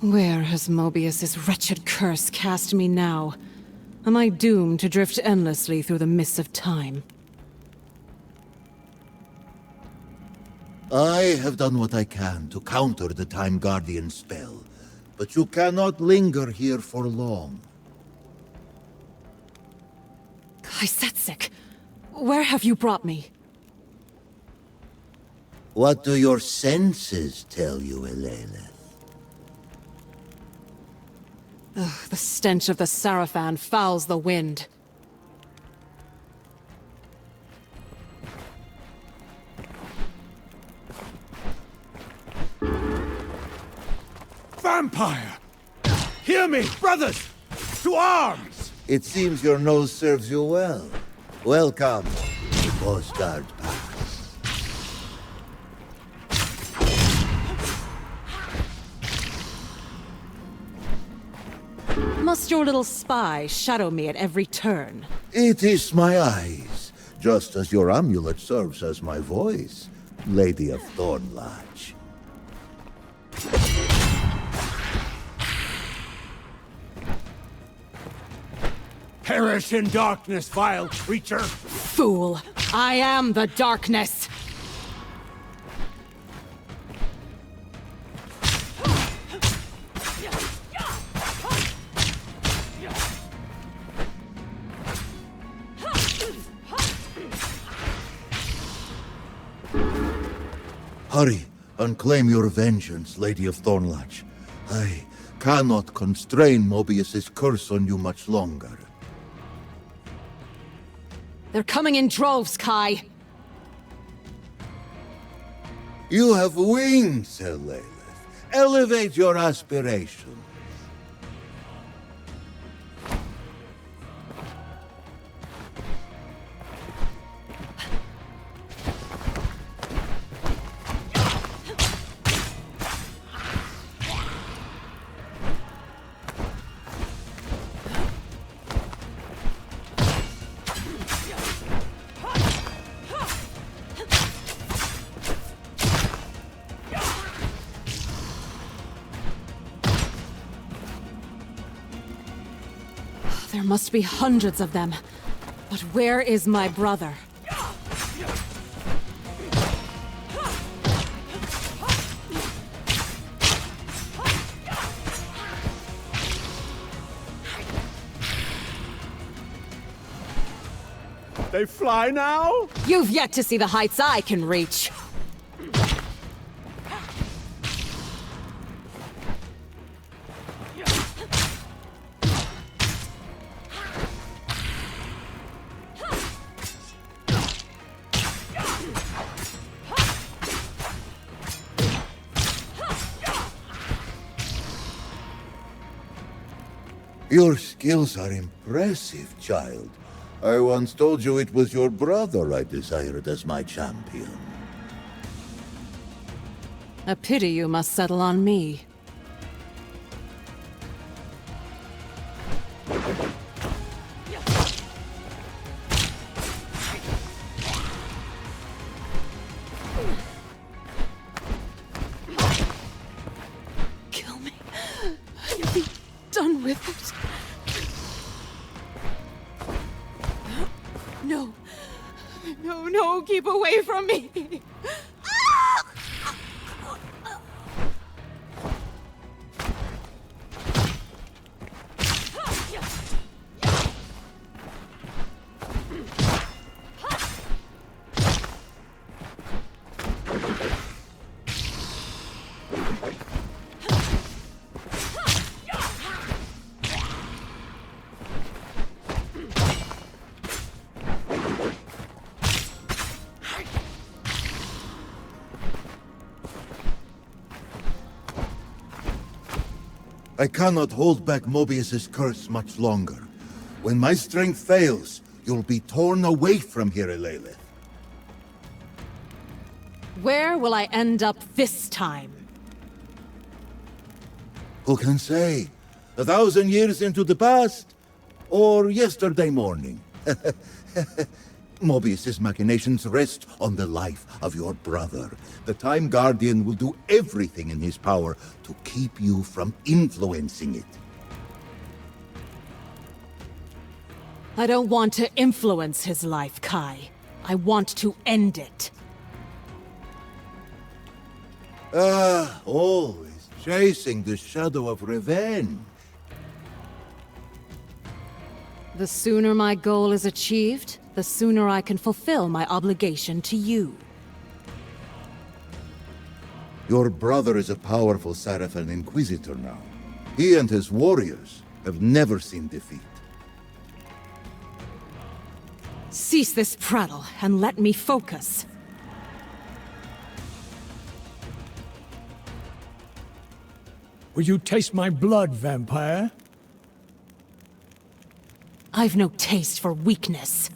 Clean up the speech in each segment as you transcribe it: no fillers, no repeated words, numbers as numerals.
Where has Mobius's wretched curse cast me now? Am I doomed to drift endlessly through the mists of time? I have done what I can to counter the Time Guardian spell, but you cannot linger here for long. Kaisetsik, where have you brought me? What do your senses tell you, Elena? Ugh, the stench of the Sarafan fouls the wind. Vampire! Hear me, brothers! To arms! It seems your nose serves you well. Welcome to Coast Guard Pass. Must your little spy shadow me at every turn? It is my eyes, just as your amulet serves as my voice, Lady of Thornlodge. Perish in darkness, vile creature! Fool! I am the darkness! Hurry and claim your vengeance, Lady of Thornlodge. I cannot constrain Mobius's curse on you much longer. They're coming in droves, Kai! You have wings, Elena. Elevate your aspirations. There must be hundreds of them. But where is my brother? They fly now? You've yet to see the heights I can reach. Your skills are impressive, child. I once told you it was your brother I desired as my champion. A pity you must settle on me. Kill me. Be done with it. No. No, no, keep away from me. I cannot hold back Mobius's curse much longer. When my strength fails, you'll be torn away from here, Elelith. Where will I end up this time? Who can say? 1,000 years into the past? Or yesterday morning? Mobius's machinations rest on the life of your brother. The Time Guardian will do everything in his power to keep you from influencing it. I don't want to influence his life, Kai. I want to end it. Always chasing the shadow of revenge. The sooner my goal is achieved, the sooner I can fulfill my obligation to you. Your brother is a powerful Sarafan Inquisitor now. He and his warriors have never seen defeat. Cease this prattle and let me focus. Will you taste my blood, vampire? I've no taste for weakness.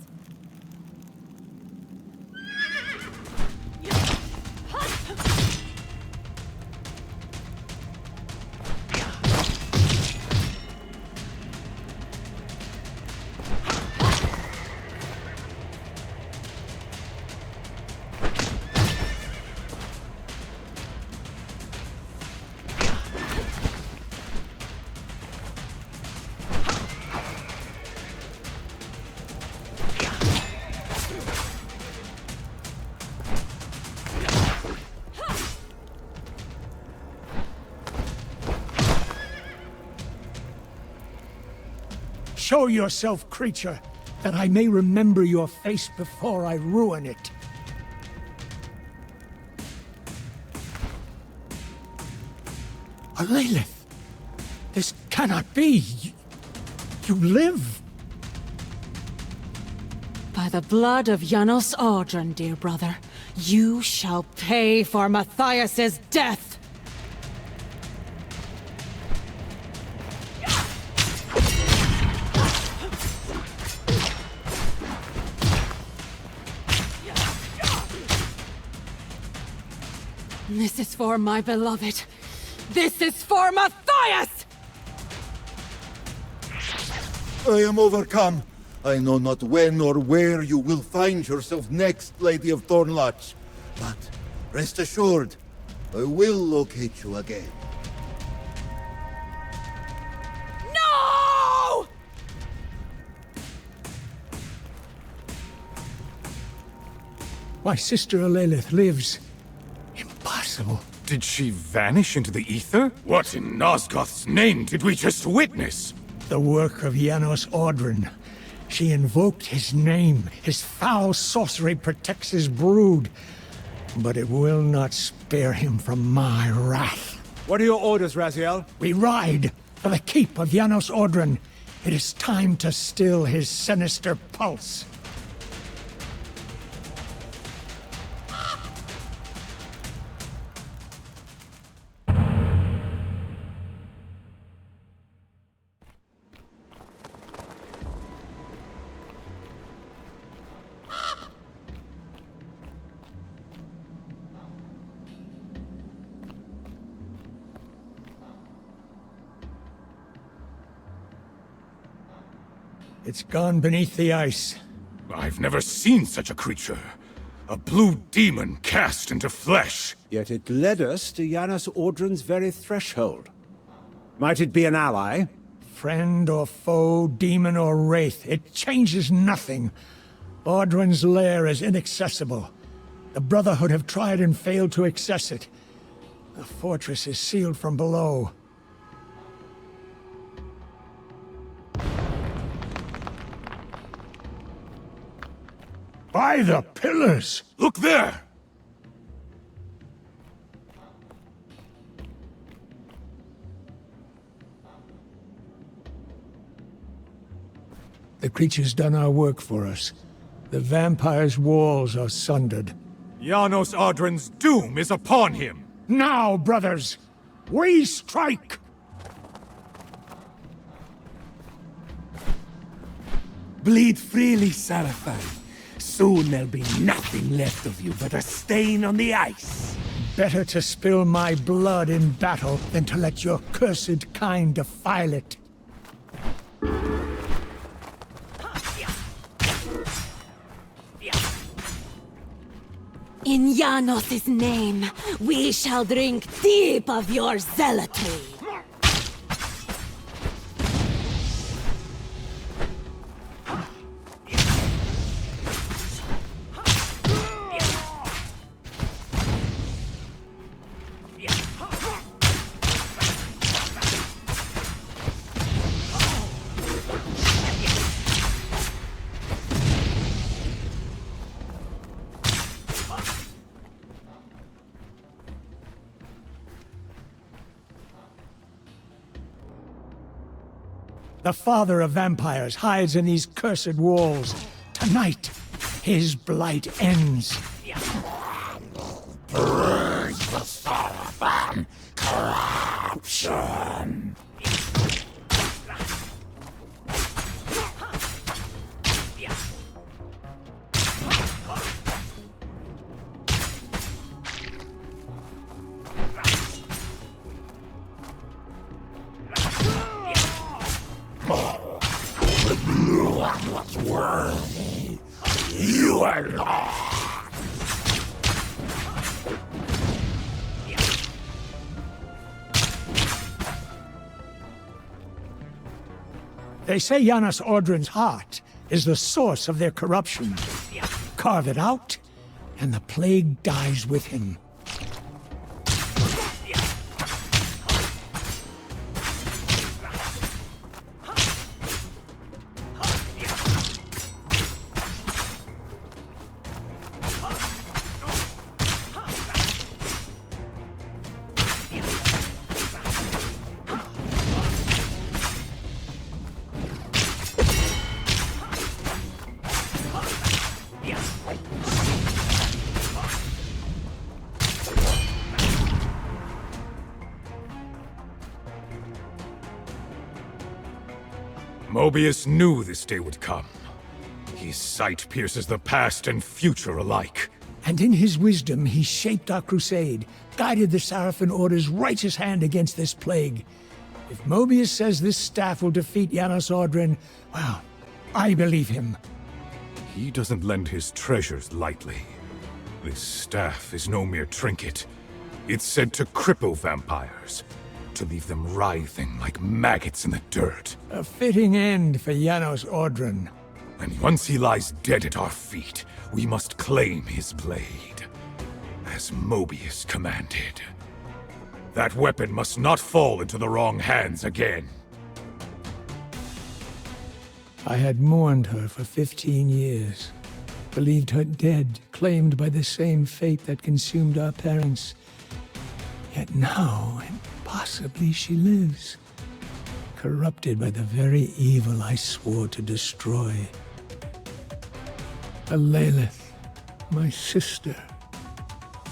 Show yourself, creature, that I may remember your face before I ruin it. Lilith, this cannot be. You live. By the blood of Janos Audron, dear brother, you shall pay for Matthias's death! This is for my beloved. This is for Matthias! I am overcome. I know not when or where you will find yourself next, Lady of Thornlodge. But rest assured, I will locate you again. No! My sister Lilith lives. Impossible. Did she vanish into the ether? What in Nosgoth's name did we just witness? The work of Janos Audron. She invoked his name. His foul sorcery protects his brood. But it will not spare him from my wrath. What are your orders, Raziel? We ride for the keep of Janos Audron. It is time to still his sinister pulse. It's gone beneath the ice. I've never seen such a creature. A blue demon cast into flesh. Yet it led us to Janos Audron's very threshold. Might it be an ally? Friend or foe, demon or wraith, it changes nothing. Audron's lair is inaccessible. The Brotherhood have tried and failed to access it. The fortress is sealed from below. By the pillars! Look there! The creature's done our work for us. The vampire's walls are sundered. Janos Audron's doom is upon him! Now, brothers! We strike! Bleed freely, Sarafan. Soon there'll be nothing left of you but a stain on the ice. Better to spill my blood in battle than to let your cursed kind defile it. In Janos' name, we shall drink deep of your zealotry. The father of vampires hides in these cursed walls. Tonight, his blight ends. Praise the Seraphim! Corruption! What's worthy? You are lost! They say Janos Audron's heart is the source of their corruption. Carve it out, and the plague dies with him. Mobius knew this day would come. His sight pierces the past and future alike. And in his wisdom, he shaped our crusade, guided the Seraphim Order's righteous hand against this plague. If Mobius says this staff will defeat Janos Audron, well, I believe him. He doesn't lend his treasures lightly. This staff is no mere trinket. It's said to cripple vampires, to leave them writhing like maggots in the dirt. A fitting end for Janos Audron. And once he lies dead at our feet, we must claim his blade, as Mobius commanded. That weapon must not fall into the wrong hands again. I had mourned her for 15 years, believed her dead, claimed by the same fate that consumed our parents. Yet now, possibly she lives, corrupted by the very evil I swore to destroy. A Lilith, my sister,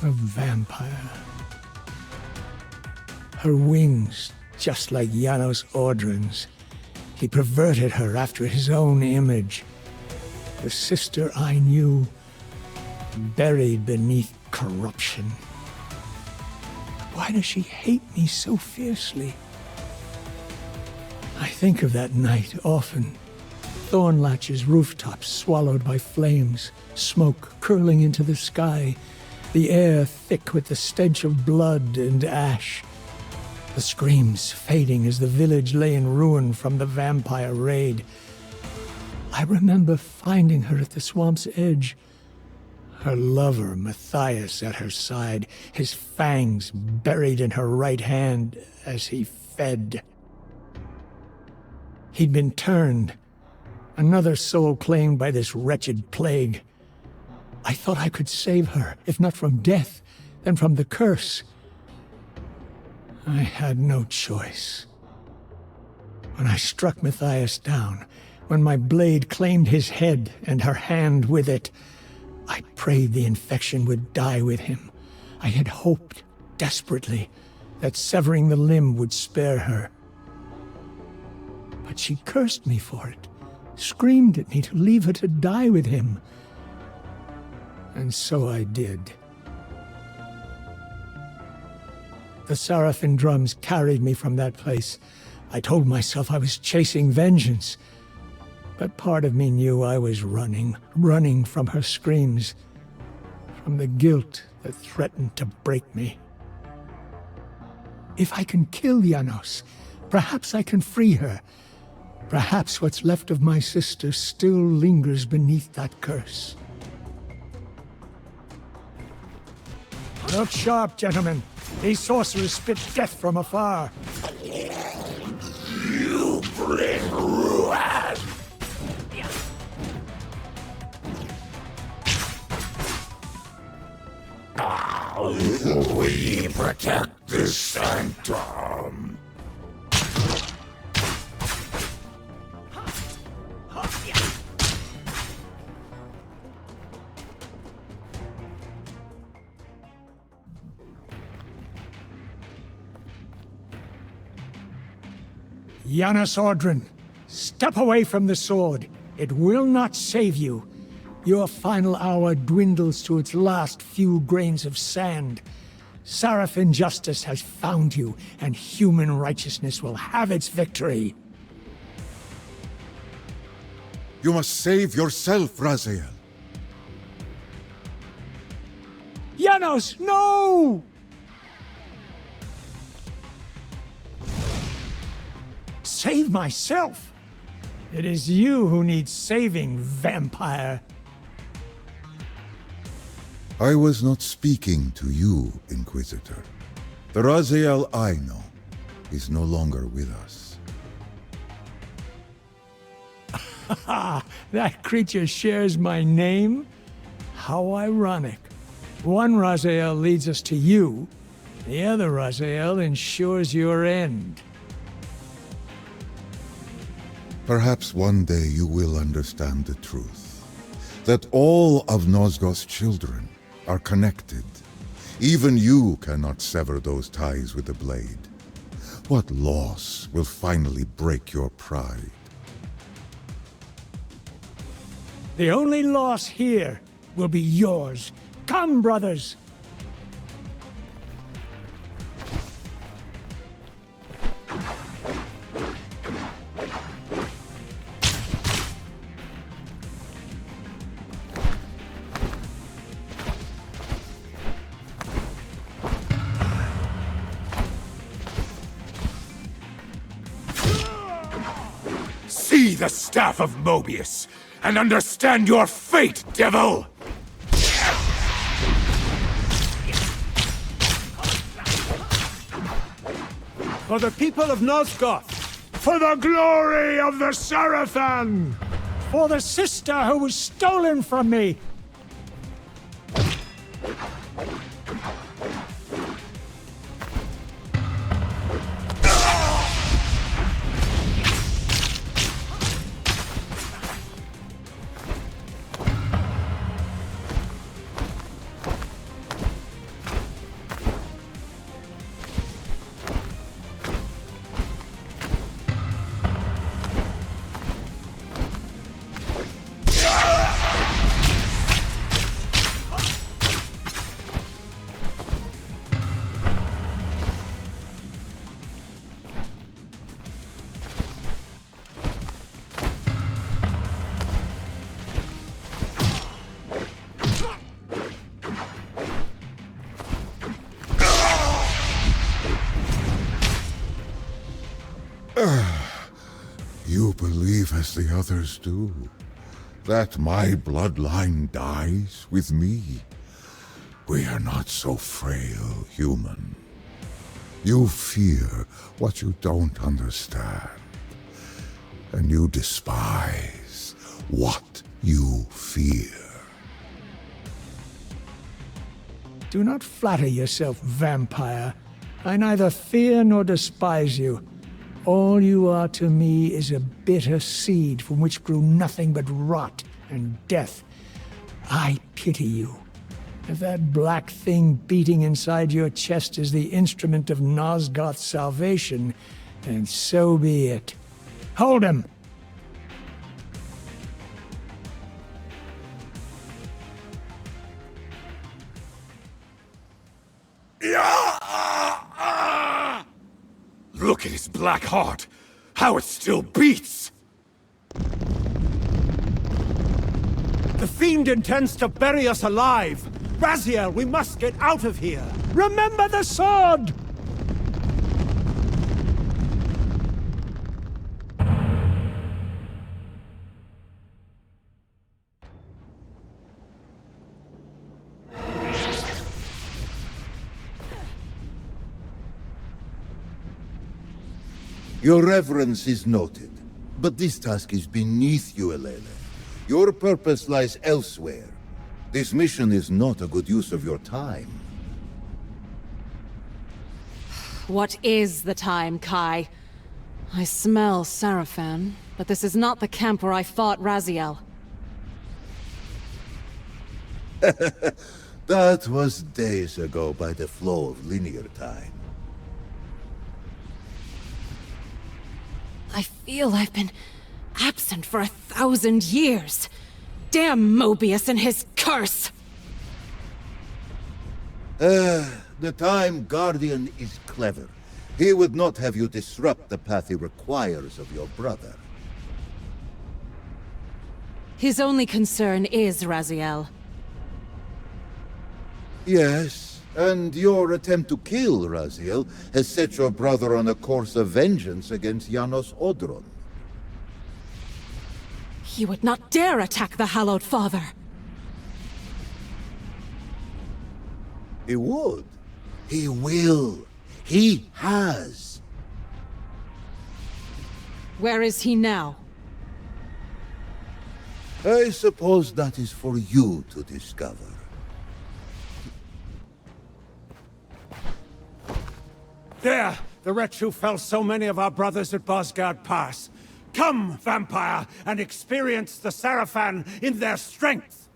a vampire. Her wings, just like Janos Audron's. He perverted her after his own image. The sister I knew, buried beneath corruption. Why does she hate me so fiercely? I think of that night often. Thornlatch's rooftops swallowed by flames, smoke curling into the sky, the air thick with the stench of blood and ash. The screams fading as the village lay in ruin from the vampire raid. I remember finding her at the swamp's edge, her lover, Matthias, at her side, his fangs buried in her right hand as he fed. He'd been turned, another soul claimed by this wretched plague. I thought I could save her, if not from death, then from the curse. I had no choice. When I struck Matthias down, when my blade claimed his head and her hand with it, I prayed the infection would die with him. I had hoped, desperately, that severing the limb would spare her. But she cursed me for it, screamed at me to leave her to die with him. And so I did. The Seraphim drums carried me from that place. I told myself I was chasing vengeance. But part of me knew I was running from her screams, from the guilt that threatened to break me. If I can kill Janos, perhaps I can free her. Perhaps what's left of my sister still lingers beneath that curse. Look sharp, gentlemen. These sorcerers spit death from afar. You bring ruin! How will we protect this sanctum? Janos Audron, step away from the sword. It will not save you. Your final hour dwindles to its last few grains of sand. Sarafin justice has found you, and human righteousness will have its victory. You must save yourself, Raziel. Janos, no! Save myself? It is you who needs saving, vampire. I was not speaking to you, Inquisitor. The Raziel I know is no longer with us. Ha! That creature shares my name? How ironic. One Raziel leads us to you, the other Raziel ensures your end. Perhaps one day you will understand the truth. That all of Nosgoth's children are connected. Even you cannot sever those ties with the blade. What loss will finally break your pride? The only loss here will be yours. Come, brothers! See the Staff of Mobius, and understand your fate, devil! For the people of Nosgoth! For the glory of the Sarafan! For the sister who was stolen from me! You believe as the others do, that my bloodline dies with me? We are not so frail, human. You fear what you don't understand, and you despise what you fear. Do not flatter yourself, vampire. I neither fear nor despise you. All you are to me is a bitter seed from which grew nothing but rot and death. I pity you. If that black thing beating inside your chest is the instrument of Nosgoth's salvation, then so be it. Hold him! Look at his black heart! How it still beats! The fiend intends to bury us alive! Raziel, we must get out of here! Remember the sword! Your reverence is noted, but this task is beneath you, Elele. Your purpose lies elsewhere. This mission is not a good use of your time. What is the time, Kai? I smell Sarafan, but this is not the camp where I fought Raziel. That was days ago by the flow of linear time. I feel I've been absent for 1,000 years. Damn Mobius and his curse! The Time Guardian is clever. He would not have you disrupt the path he requires of your brother. His only concern is Raziel. Yes, and your attempt to kill Raziel has set your brother on a course of vengeance against Janos Odron. He would not dare attack the Hallowed Father. He would. He will. He has. Where is he now? I suppose that is for you to discover. There! The wretch who fell so many of our brothers at Bosgard Pass. Come, vampire, and experience the Sarafan in their strength!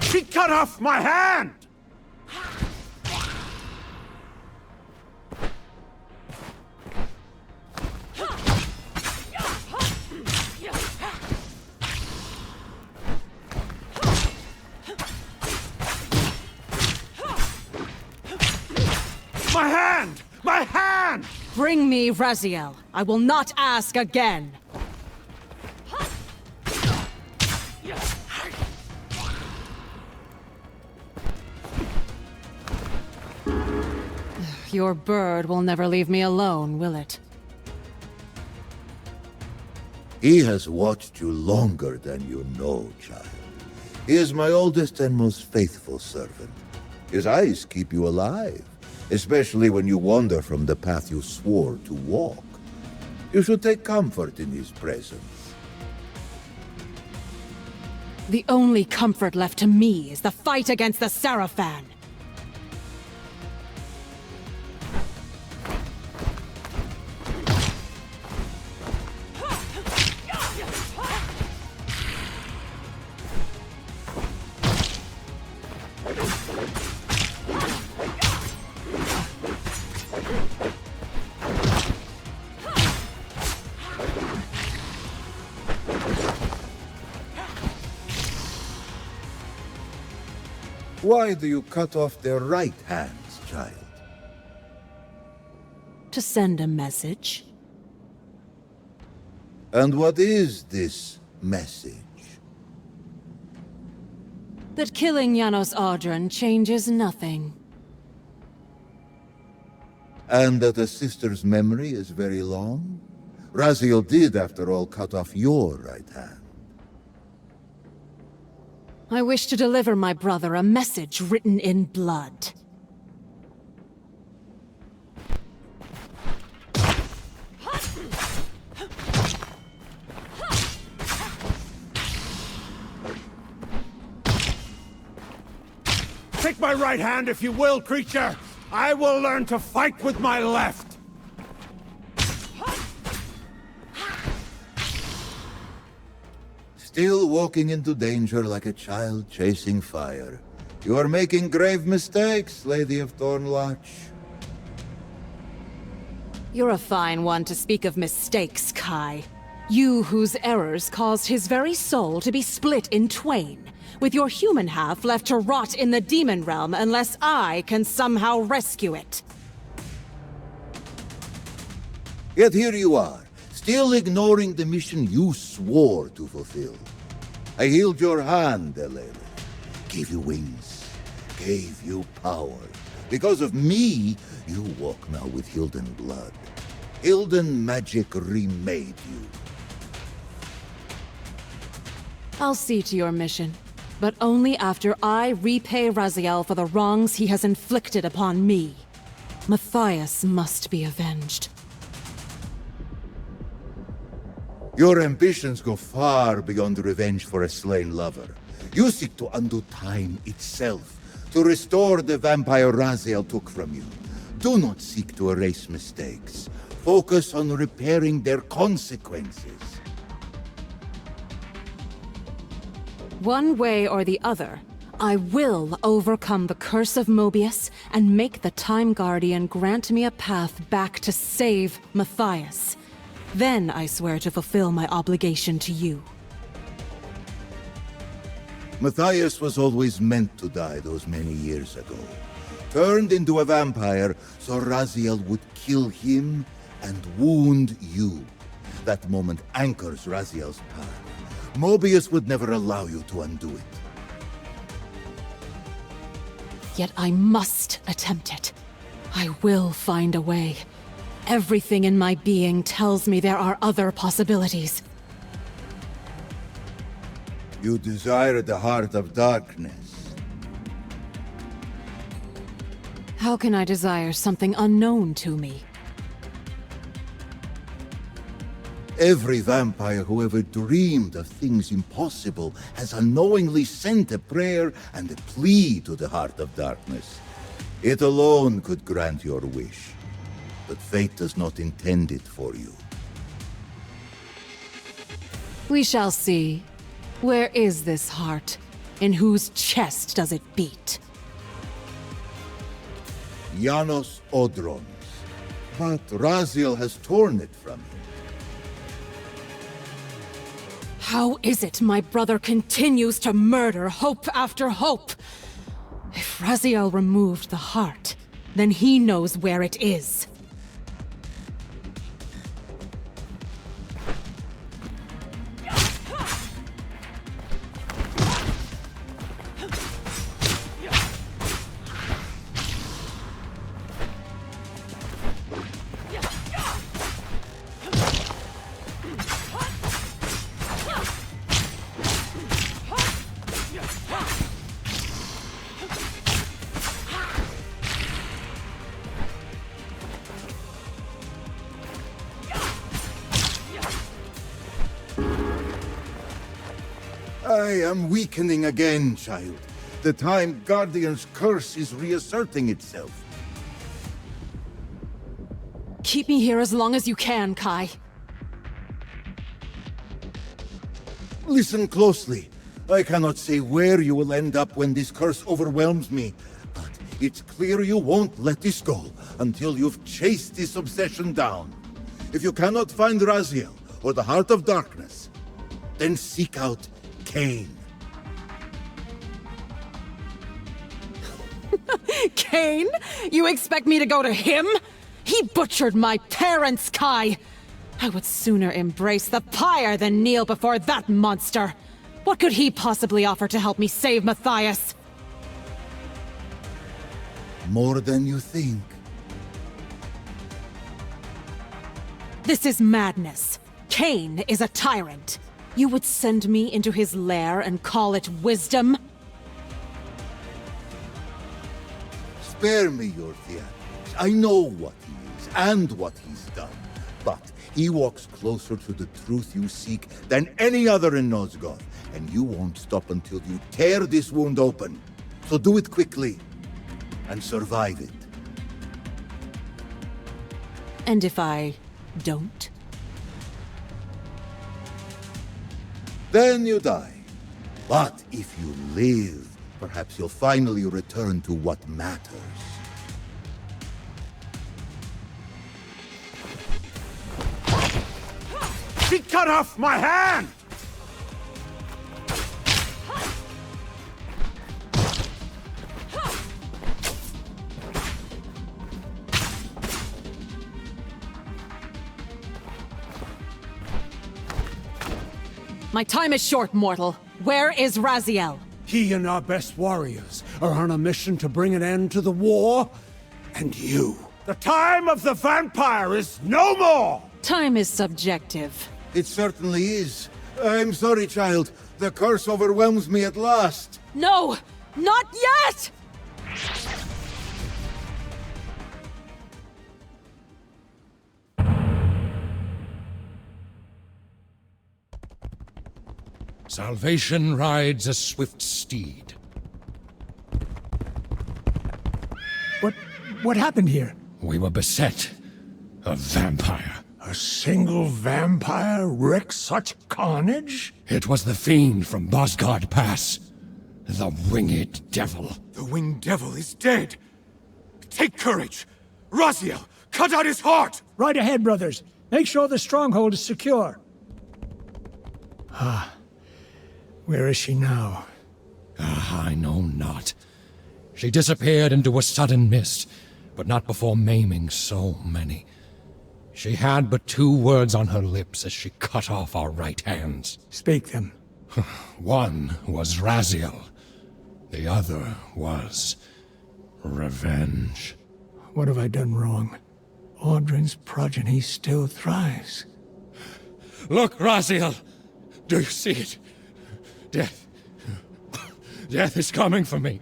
She cut off my hand! My hand! My hand! Bring me Raziel. I will not ask again. Your bird will never leave me alone, will it? He has watched you longer than you know, child. He is my oldest and most faithful servant. His eyes keep you alive, especially when you wander from the path you swore to walk. You should take comfort in his presence. The only comfort left to me is the fight against the Sarafan. Why do you cut off their right hands, child? To send a message. And what is this message? That killing Janos Audron changes nothing. And that a sister's memory is very long? Raziel did, after all, cut off your right hand. I wish to deliver my brother a message written in blood. Take my right hand if you will, creature! I will learn to fight with my left! Still walking into danger like a child chasing fire. You are making grave mistakes, Lady of Thornlodge. You're a fine one to speak of mistakes, Kai. You whose errors caused his very soul to be split in twain, with your human half left to rot in the demon realm unless I can somehow rescue it. Yet here you are, still ignoring the mission you swore to fulfill. I healed your hand, Elele. gave you wings, gave you power. Because of me, you walk now with Hilden blood. Hilden magic remade you. I'll see to your mission, but only after I repay Raziel for the wrongs he has inflicted upon me. Matthias must be avenged. Your ambitions go far beyond revenge for a slain lover. You seek to undo time itself, to restore the vampire Raziel took from you. Do not seek to erase mistakes. Focus on repairing their consequences. One way or the other, I will overcome the curse of Mobius and make the Time Guardian grant me a path back to save Matthias. Then I swear to fulfill my obligation to you. Matthias was always meant to die those many years ago. Turned into a vampire so Raziel would kill him and wound you. That moment anchors Raziel's path. Mobius would never allow you to undo it. Yet I must attempt it. I will find a way. Everything in my being tells me there are other possibilities. You desire the heart of darkness. How can I desire something unknown to me? Every vampire who ever dreamed of things impossible has unknowingly sent a prayer and a plea to the heart of darkness. It alone could grant your wish, but fate does not intend it for you. We shall see. Where is this heart? In whose chest does it beat? Janos Odron's, but Raziel has torn it from him. How is it my brother continues to murder hope after hope? If Raziel removed the heart, then he knows where it is. I am weakening again, child. The Time Guardian's curse is reasserting itself. Keep me here as long as you can, Kai. Listen closely. I cannot say where you will end up when this curse overwhelms me, but it's clear you won't let this go until you've chased this obsession down. If you cannot find Raziel or the Heart of Darkness, then seek out Kain. Kain? You expect me to go to him? He butchered my parents, Kai! I would sooner embrace the pyre than kneel before that monster! What could he possibly offer to help me save Matthias? More than you think. This is madness. Kain is a tyrant. You would send me into his lair and call it wisdom? Spare me your theatrics. I know what he is and what he's done. But he walks closer to the truth you seek than any other in Nosgoth. And you won't stop until you tear this wound open. So do it quickly and survive it. And if I don't? Then you die. But if you live, perhaps you'll finally return to what matters. She cut off my hand! My time is short, mortal. Where is Raziel? He and our best warriors are on a mission to bring an end to the war. And you. The time of the vampire is no more! Time is subjective. It certainly is. I'm sorry, child. The curse overwhelms me at last. No! Not yet! Salvation rides a swift steed. What happened here? We were beset. A vampire. A single vampire wreaked such carnage? It was the fiend from Bosgard Pass. The winged devil. The winged devil is dead. Take courage. Raziel, cut out his heart! Right ahead, brothers. Make sure the stronghold is secure. Where is she now? I know not. She disappeared into a sudden mist, but not before maiming so many. She had but 2 words on her lips as she cut off our right hands. Speak them. One was Raziel. The other was revenge. What have I done wrong? Audrin's progeny still thrives. Look, Raziel! Do you see it? Death. Death is coming for me.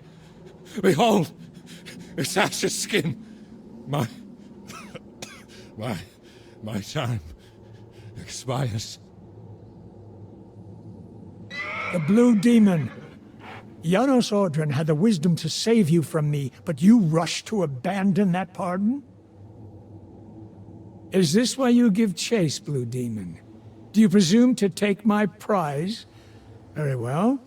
Behold, its ashes skin. My time expires. The Blue Demon. Janos Audrin had the wisdom to save you from me, but you rushed to abandon that pardon? Is this why you give chase, Blue Demon? Do you presume to take my prize? Very well.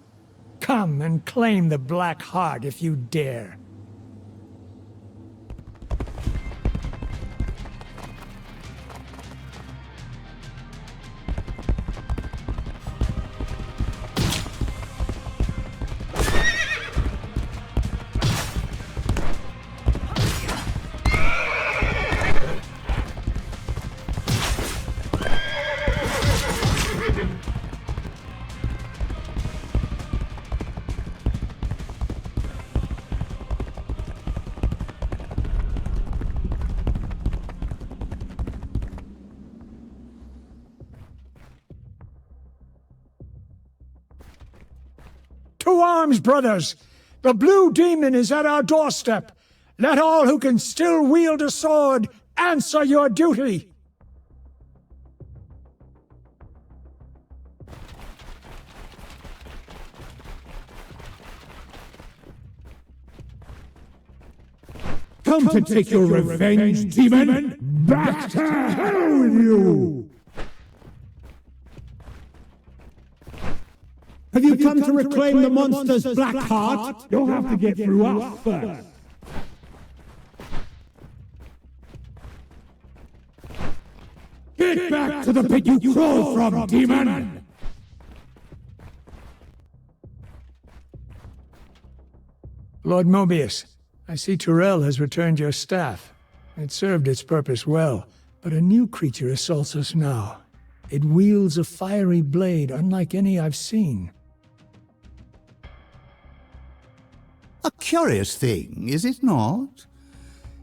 Come and claim the Black Heart if you dare. To arms, brothers! The Blue Demon is at our doorstep. Let all who can still wield a sword answer your duty. Come to take your revenge, demon! Back to hell with you! Have you come to reclaim the monster's black heart? You'll have to get through us first. Get back to the pit you crawled from, demon! Lord Mobius, I see Tyrell has returned your staff. It served its purpose well, but a new creature assaults us now. It wields a fiery blade unlike any I've seen. A curious thing, is it not?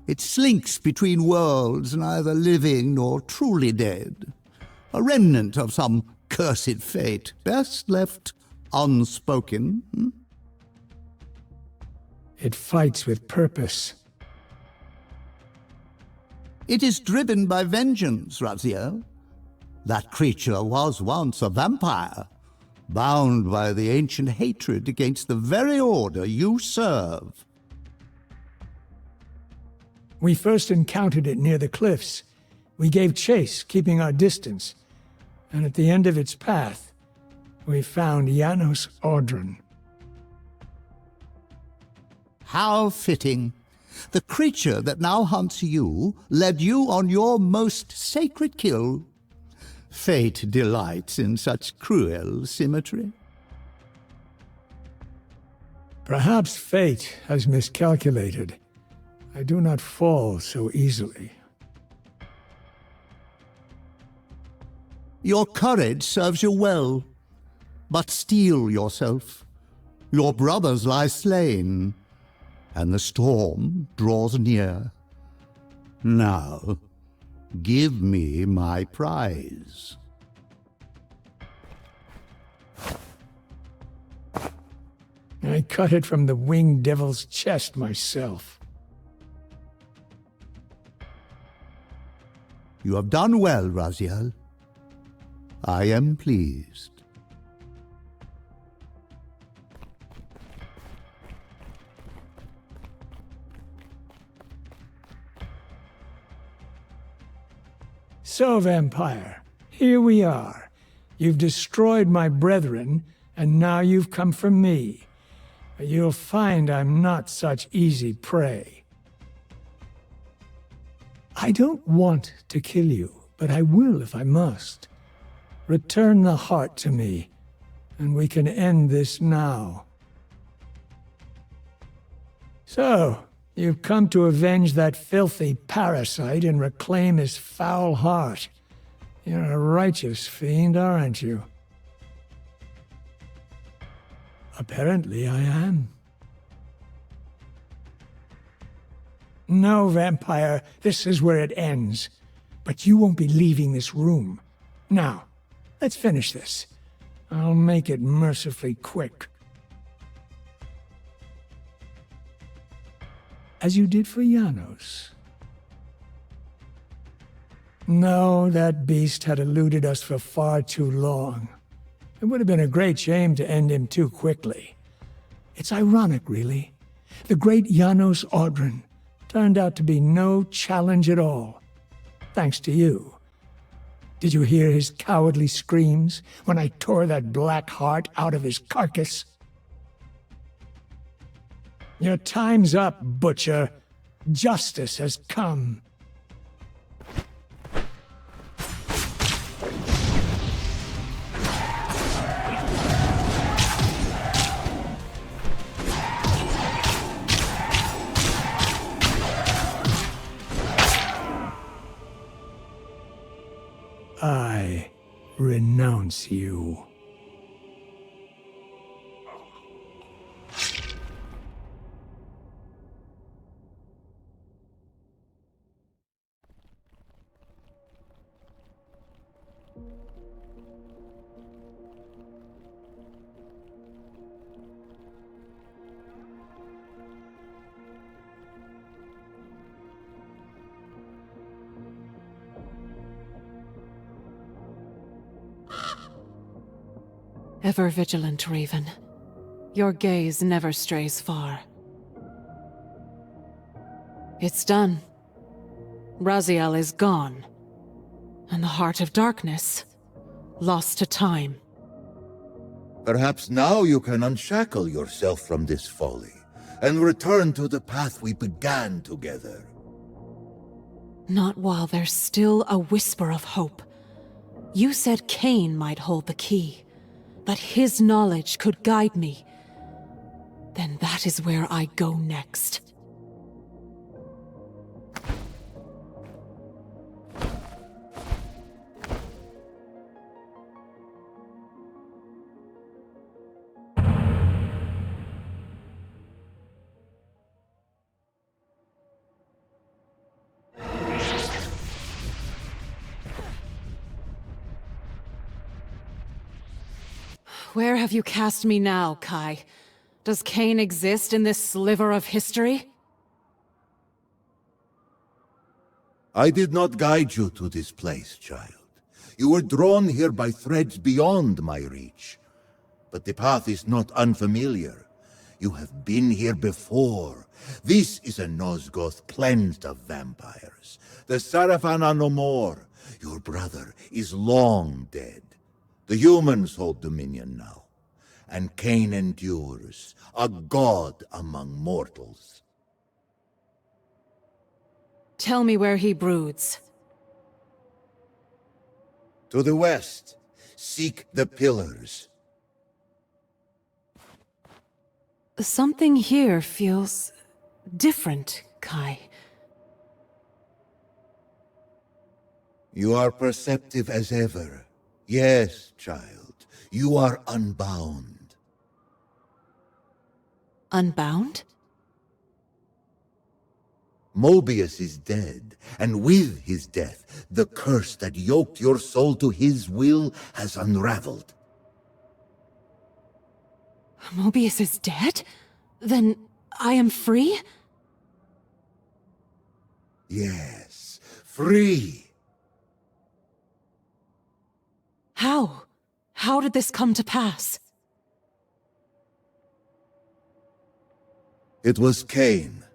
It slinks between worlds, neither living nor truly dead. A remnant of some cursed fate, best left unspoken. It fights with purpose. It is driven by vengeance, Raziel. That creature was once a vampire, bound by the ancient hatred against the very order you serve. We first encountered it near the cliffs. We gave chase, keeping our distance. And at the end of its path, we found Janos Audrin. How fitting. The creature that now hunts you led you on your most sacred kill. Fate delights in such cruel symmetry. Perhaps fate has miscalculated. I do not fall so easily. Your courage serves you well, but steel yourself. Your brothers lie slain, and the storm draws near. Now, give me my prize. I cut it from the winged devil's chest myself. You have done well, Raziel. I am pleased. So, Vampire, here we are. You've destroyed my brethren, and now you've come for me. You'll find I'm not such easy prey. I don't want to kill you, but I will if I must. Return the heart to me, and we can end this now. So, you've come to avenge that filthy parasite and reclaim his foul heart. You're a righteous fiend, aren't you? Apparently I am. No, Vampire, this is where it ends. But you won't be leaving this room. Now, let's finish this. I'll make it mercifully quick. As you did for Janos. No, that beast had eluded us for far too long. It would have been a great shame to end him too quickly. It's ironic, really. The great Janos Audron turned out to be no challenge at all. Thanks to you. Did you hear his cowardly screams when I tore that black heart out of his carcass? Your time's up, Butcher. Justice has come. I renounce you. Ever vigilant, Raven. Your gaze never strays far. It's done. Raziel is gone. And the Heart of Darkness, lost to time. Perhaps now you can unshackle yourself from this folly, and return to the path we began together. Not while there's still a whisper of hope. You said Kain might hold the key, that his knowledge could guide me. Then that is where I go next. Where have you cast me now, Kai? Does Kain exist in this sliver of history? I did not guide you to this place, child. You were drawn here by threads beyond my reach. But the path is not unfamiliar. You have been here before. This is a Nosgoth cleansed of vampires. The Sarafan are no more. Your brother is long dead. The humans hold dominion now, and Kain endures, a god among mortals. Tell me where he broods. To the west, seek the pillars. Something here feels different, Kai. You are perceptive as ever. Yes, child, you are unbound. Unbound? Mobius is dead, and with his death, the curse that yoked your soul to his will has unraveled. Mobius is dead? Then I am free? Yes, free. How? How did this come to pass? It was Kain.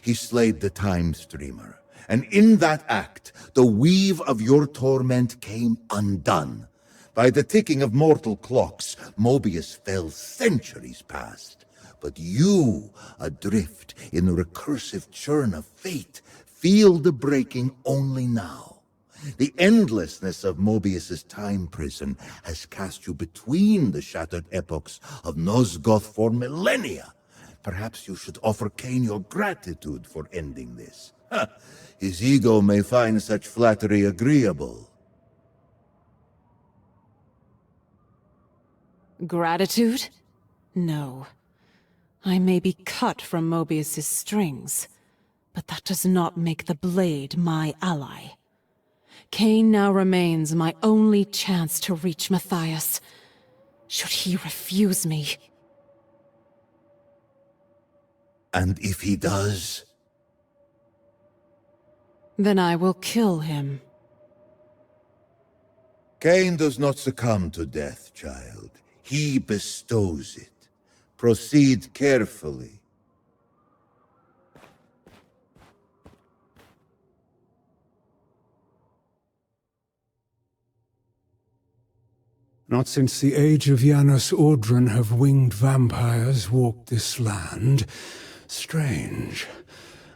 He slayed the Time Streamer, and in that act, the weave of your torment came undone. By the ticking of mortal clocks, Mobius fell centuries past. But you, adrift in the recursive churn of fate, feel the breaking only now. The endlessness of Mobius's time prison has cast you between the shattered epochs of Nosgoth for millennia. Perhaps you should offer Kain your gratitude for ending this. His ego may find such flattery agreeable. Gratitude? No. I may be cut from Mobius's strings, but that does not make the blade my ally. Kain now remains my only chance to reach Matthias. Should he refuse me? And if he does? Then I will kill him. Kain does not succumb to death, child. He bestows it. Proceed carefully. Not since the age of Janus Audron have winged vampires walked this land. Strange.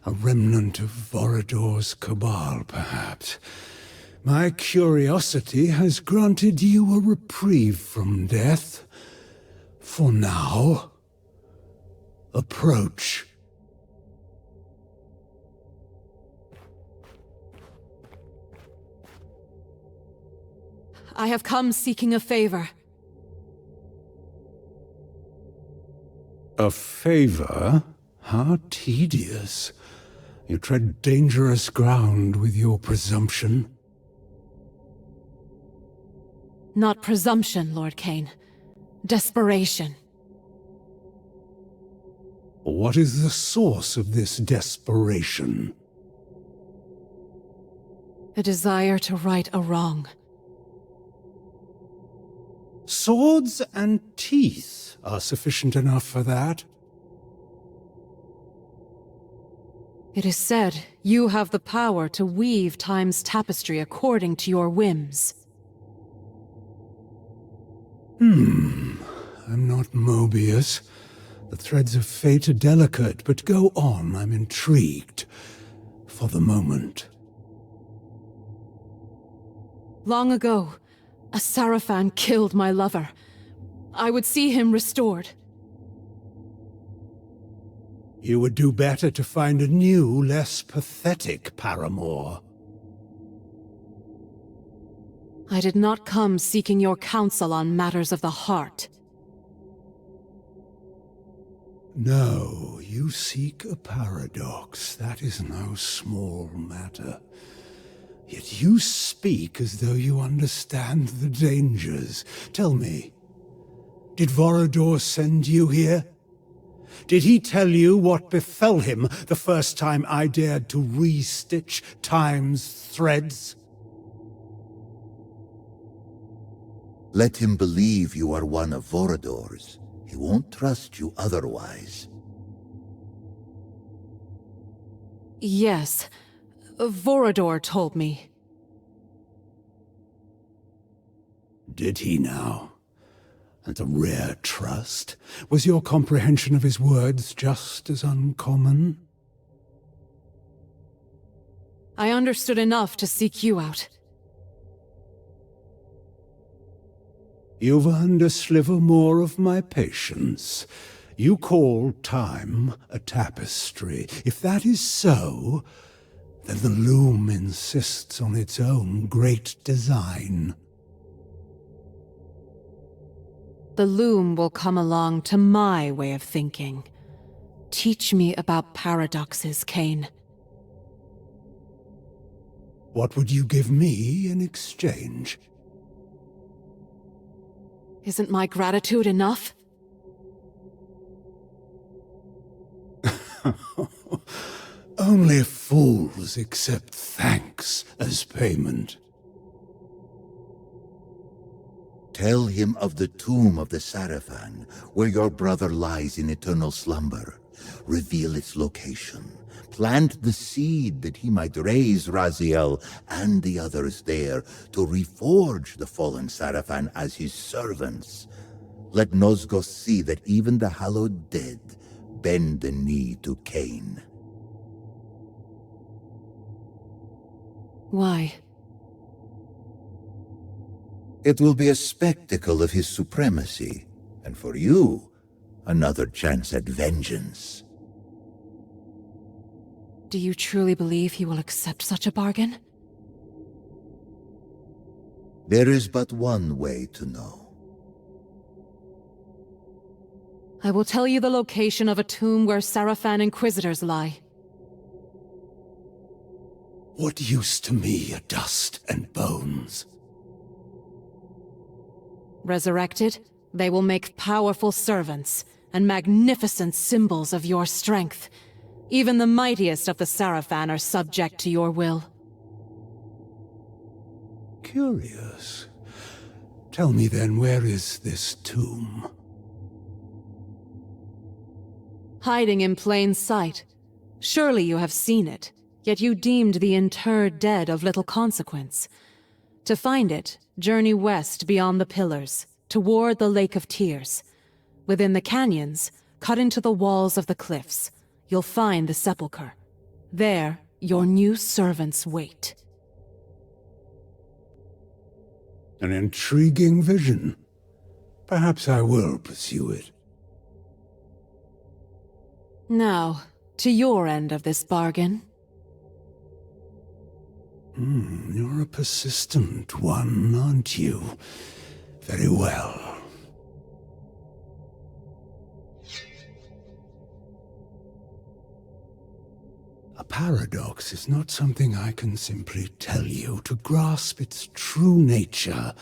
A remnant of Vorador's cabal, perhaps. My curiosity has granted you a reprieve from death. For now, approach. I have come seeking a favor. A favor? How tedious. You tread dangerous ground with your presumption. Not presumption, Lord Kain. Desperation. What is the source of this desperation? A desire to right a wrong. Swords and teeth are sufficient enough for that. It is said you have the power to weave time's tapestry according to your whims. I'm not Mobius. The threads of fate are delicate, but go on, I'm intrigued. For the moment. Long ago, a Sarafan killed my lover. I would see him restored. You would do better to find a new, less pathetic paramour. I did not come seeking your counsel on matters of the heart. No, you seek a paradox. That is no small matter. Yet you speak as though you understand the dangers. Tell me, did Vorador send you here? Did he tell you what befell him the first time I dared to re-stitch time's threads? Let him believe you are one of Vorador's. He won't trust you otherwise. Yes, Vorador told me. Did he now? And a rare trust? Was your comprehension of his words just as uncommon? I understood enough to seek you out. You've earned a sliver more of my patience. You call time a tapestry. If that is so, then the loom insists on its own great design. The loom will come along to my way of thinking. Teach me about paradoxes, Kain. What would you give me in exchange? Isn't my gratitude enough? Only fools accept thanks as payment. Tell him of the tomb of the Sarafan, where your brother lies in eternal slumber. Reveal its location. Plant the seed that he might raise Raziel and the others there to reforge the fallen Sarafan as his servants. Let Nosgoth see that even the hallowed dead bend the knee to Kain. Why? It will be a spectacle of his supremacy, and for you, another chance at vengeance. Do you truly believe he will accept such a bargain? There is but one way to know. I will tell you the location of a tomb where Sarafan Inquisitors lie. What use to me are dust and bones? Resurrected, they will make powerful servants and magnificent symbols of your strength. Even the mightiest of the Sarafan are subject to your will. Curious. Tell me then, where is this tomb? Hiding in plain sight. Surely you have seen it, yet you deemed the interred dead of little consequence. To find it, journey west beyond the pillars, toward the Lake of Tears. Within the canyons, cut into the walls of the cliffs, you'll find the sepulchre. There, your new servants wait. An intriguing vision. Perhaps I will pursue it. Now, to your end of this bargain. You're a persistent one, aren't you? Very well. A paradox is not something I can simply tell you. To grasp its true nature,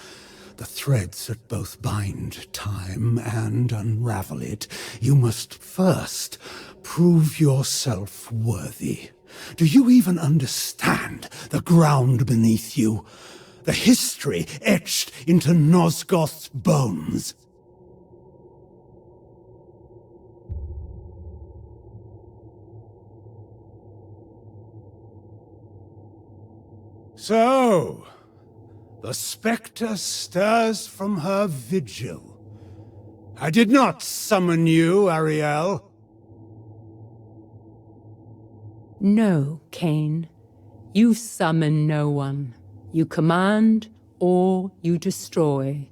the threads that both bind time and unravel it, you must first prove yourself worthy. Do you even understand the ground beneath you? The history etched into Nosgoth's bones? So, the spectre stirs from her vigil. I did not summon you, Ariel. No, Kain. You summon no one. You command or you destroy.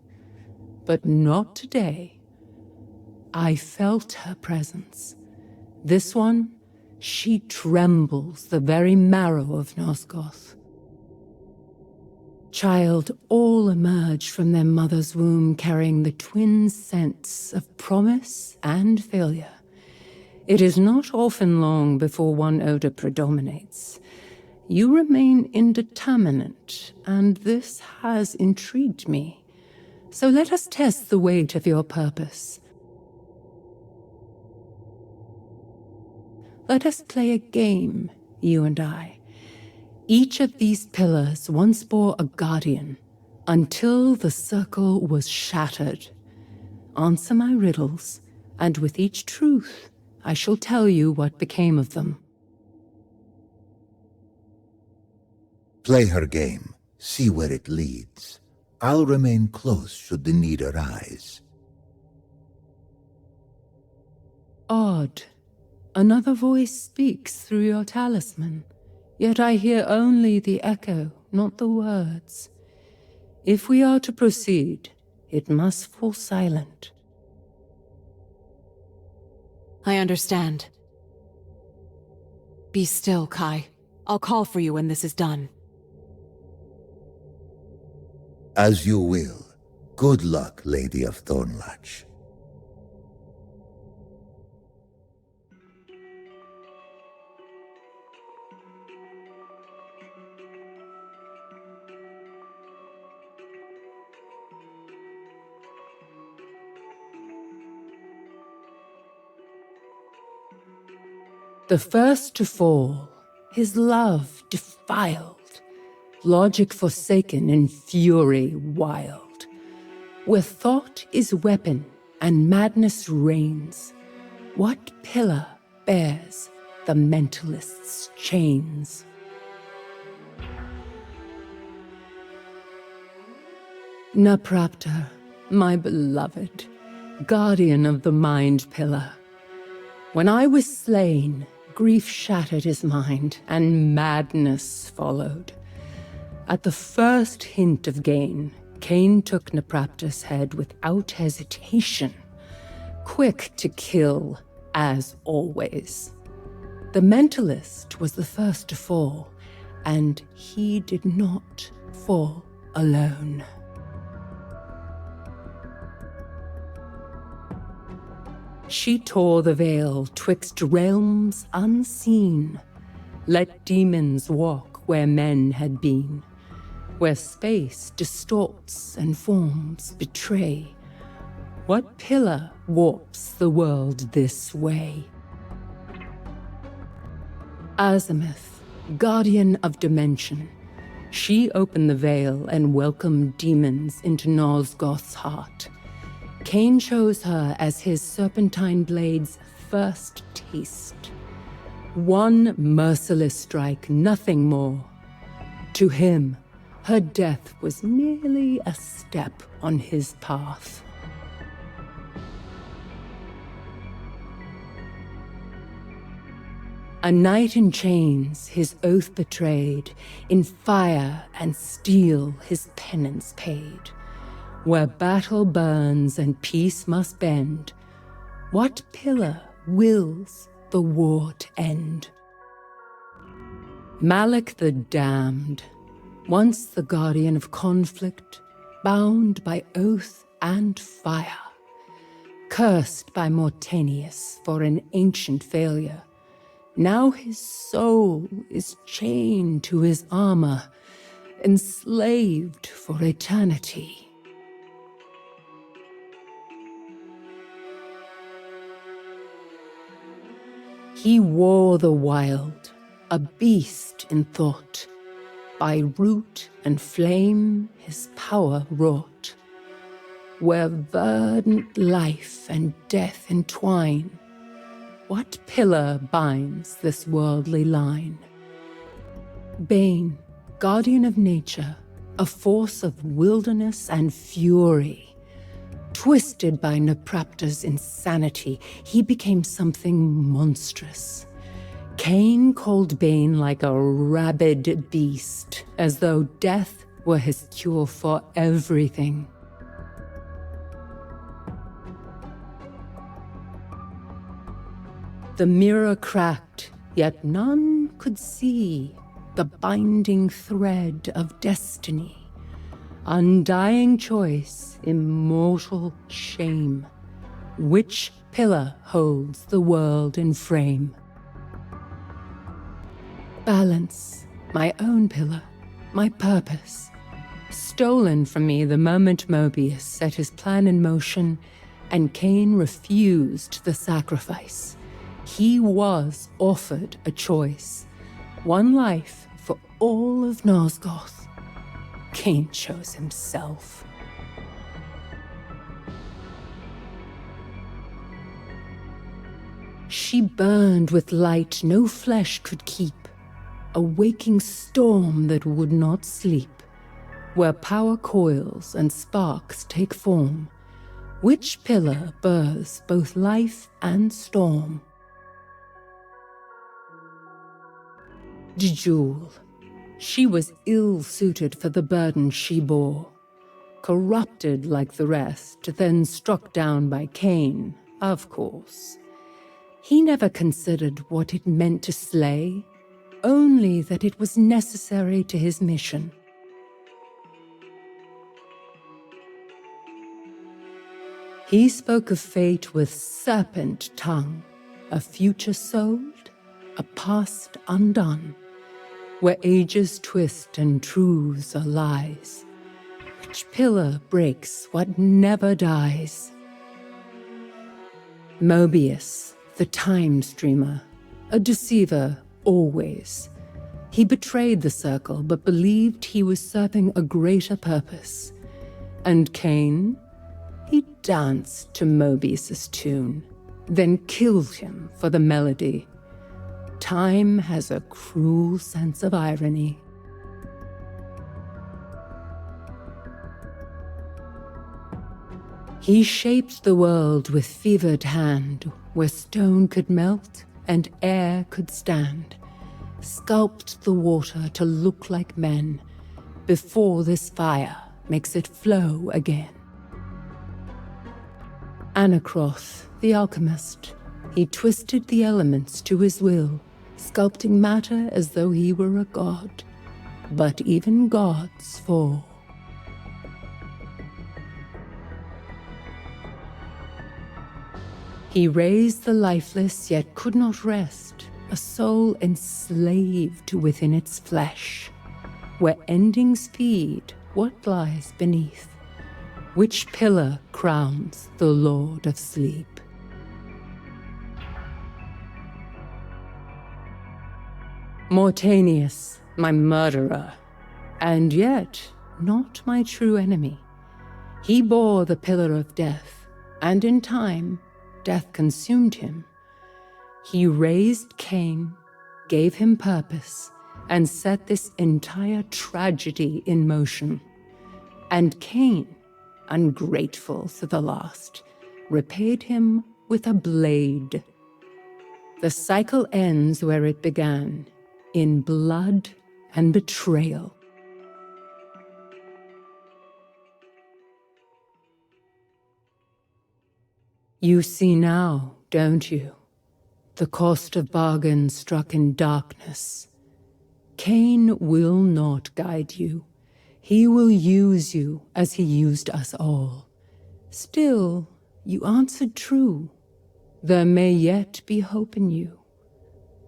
But not today. I felt her presence. This one, she trembles the very marrow of Nosgoth. Child, all emerge from their mother's womb carrying the twin scents of promise and failure. It is not often long before one odor predominates. You remain indeterminate, and this has intrigued me. So let us test the weight of your purpose. Let us play a game, you and I. Each of these pillars once bore a guardian, until the circle was shattered. Answer my riddles, and with each truth, I shall tell you what became of them. Play her game. See where it leads. I'll remain close should the need arise. Odd. Another voice speaks through your talisman, yet I hear only the echo, not the words. If we are to proceed, it must fall silent. I understand. Be still, Kai. I'll call for you when this is done. As you will. Good luck, Lady of Thornlatch. The first to fall, his love defiled, logic forsaken in fury wild. Where thought is weapon and madness reigns, what pillar bears the mentalist's chains? Naprapta, my beloved, guardian of the mind pillar. When I was slain, grief shattered his mind, and madness followed. At the first hint of gain, Kain took Naprapta's head without hesitation, quick to kill, as always. The mentalist was the first to fall, and he did not fall alone. She tore the veil twixt realms unseen, let demons walk where men had been, where space distorts and forms betray. What pillar warps the world this way? Azimuth, guardian of dimension, she opened the veil and welcomed demons into Nosgoth's heart. Kain chose her as his serpentine blade's first taste. One merciless strike, nothing more. To him, her death was merely a step on his path. A knight in chains, his oath betrayed, in fire and steel his penance paid. Where battle burns and peace must bend, what pillar wills the war to end? Malak the Damned, once the guardian of conflict, bound by oath and fire, cursed by Mortanius for an ancient failure. Now his soul is chained to his armor, enslaved for eternity. He wore the wild, a beast in thought. By root and flame his power wrought. Where verdant life and death entwine, what pillar binds this worldly line? Bane, guardian of nature, a force of wilderness and fury. Twisted by Naprapta's insanity, he became something monstrous. Kain called Bane like a rabid beast, as though death were his cure for everything. The mirror cracked, yet none could see the binding thread of destiny. Undying choice, immortal shame. Which pillar holds the world in frame? Balance, my own pillar, my purpose. Stolen from me the moment Mobius set his plan in motion, and Kain refused the sacrifice. He was offered a choice. One life for all of Nosgoth. Kain chose himself. She burned with light no flesh could keep, a waking storm that would not sleep. Where power coils and sparks take form, which pillar births both life and storm? Jejul. She was ill-suited for the burden she bore. Corrupted like the rest, then struck down by Kain, of course. He never considered what it meant to slay, only that it was necessary to his mission. He spoke of fate with serpent tongue, a future sold, a past undone. Where ages twist and truths are lies, which pillar breaks what never dies? Mobius, the time streamer, A deceiver, always. He betrayed the circle, but believed he was serving a greater purpose. And Kain? He danced to Mobius's tune, then killed him for the melody. Time has a cruel sense of irony. He shaped the world with fevered hand, where stone could melt and air could stand. Sculpt the water to look like men, before this fire makes it flow again. Anacroth, the alchemist, he twisted the elements to his will, sculpting matter as though he were a god. But even gods fall. He raised the lifeless, yet could not rest, a soul enslaved within its flesh. Where endings feed, what lies beneath? Which pillar crowns the Lord of Sleep? Mortanius, my murderer, and yet not my true enemy. He bore the pillar of death, and in time, death consumed him. He raised Kain, gave him purpose, and set this entire tragedy in motion. And Kain, ungrateful to the last, repaid him with a blade. The cycle ends where it began, in blood and betrayal. You see now, don't you? The cost of bargain struck in darkness. Kain will not guide you. He will use you as he used us all. Still, you answered true. There may yet be hope in you.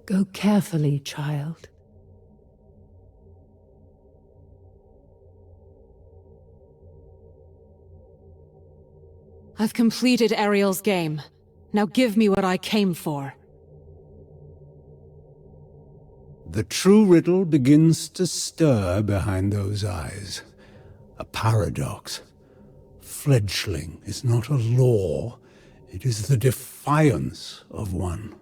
Go carefully, child. I've completed Ariel's game. Now give me what I came for. The true riddle begins to stir behind those eyes. A paradox. Fledgling is not a law, it is the defiance of one.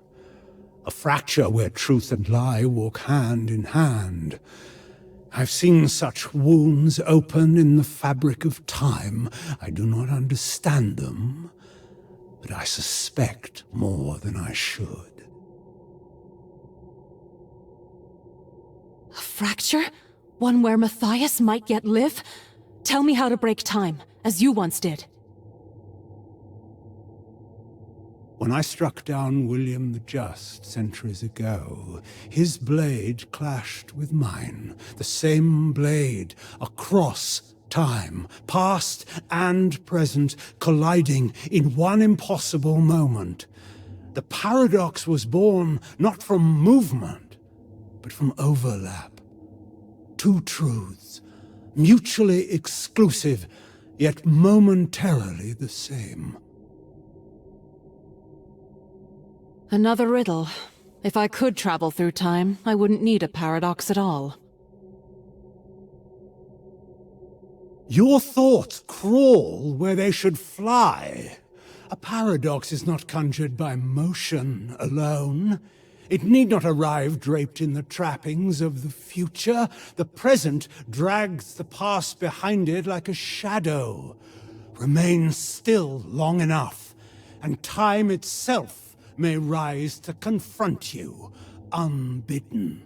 A fracture where truth and lie walk hand in hand. I've seen such wounds open in the fabric of time. I do not understand them, but I suspect more than I should. A fracture? One where Matthias might yet live? Tell me how to break time, as you once did. When I struck down William the Just centuries ago, his blade clashed with mine, the same blade, across time, past and present, colliding in one impossible moment. The paradox was born not from movement, but from overlap. Two truths, mutually exclusive, yet momentarily the same. Another riddle. If I could travel through time, I wouldn't need a paradox at all. Your thoughts crawl where they should fly. A paradox is not conjured by motion alone. It need not arrive draped in the trappings of the future. The present drags the past behind it like a shadow. Remain still long enough, and time itself may rise to confront you, unbidden.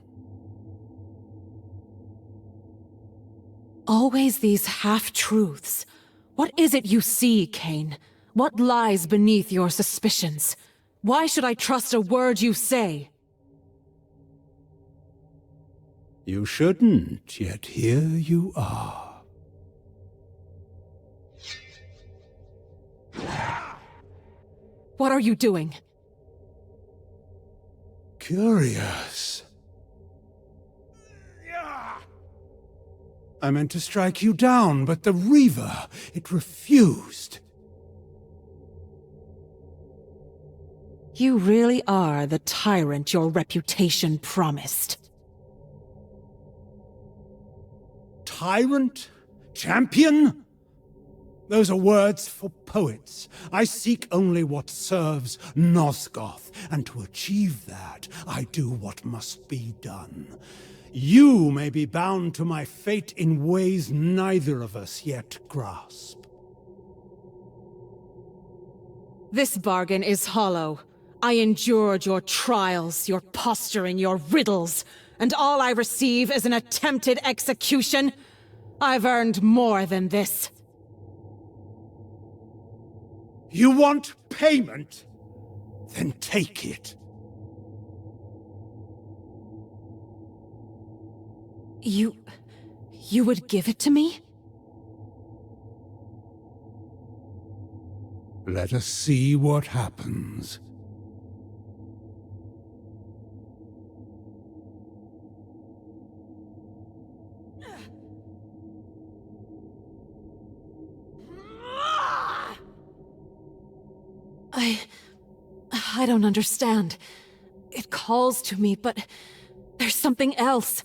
Always these half-truths. What is it you see, Kain? What lies beneath your suspicions? Why should I trust a word you say? You shouldn't, yet here you are. What are you doing? Curious. I meant to strike you down, but the Reaver, it refused. You really are the tyrant your reputation promised. Tyrant? Champion? Those are words for poets. I seek only what serves Nosgoth, and to achieve that, I do what must be done. You may be bound to my fate in ways neither of us yet grasp. This bargain is hollow. I endured your trials, your posturing, your riddles, and all I receive is an attempted execution? I've earned more than this. You want payment? Then take it. You would give it to me? Let us see what happens. I don't understand. It calls to me, but there's something else.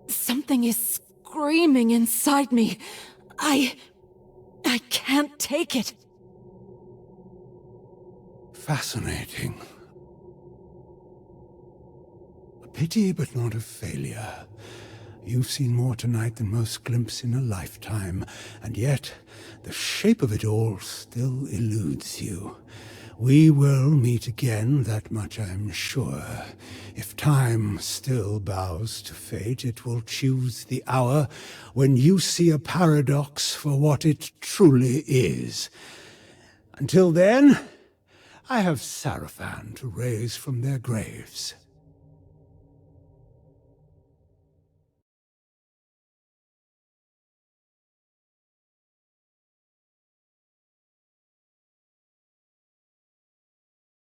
Something is screaming inside me. I can't take it. Fascinating. A pity, but not a failure. You've seen more tonight than most glimpse in a lifetime, and yet the shape of it all still eludes you. We will meet again, that much I'm sure. If time still bows to fate, it will choose the hour when you see a paradox for what it truly is. Until then, I have Sarafan to raise from their graves.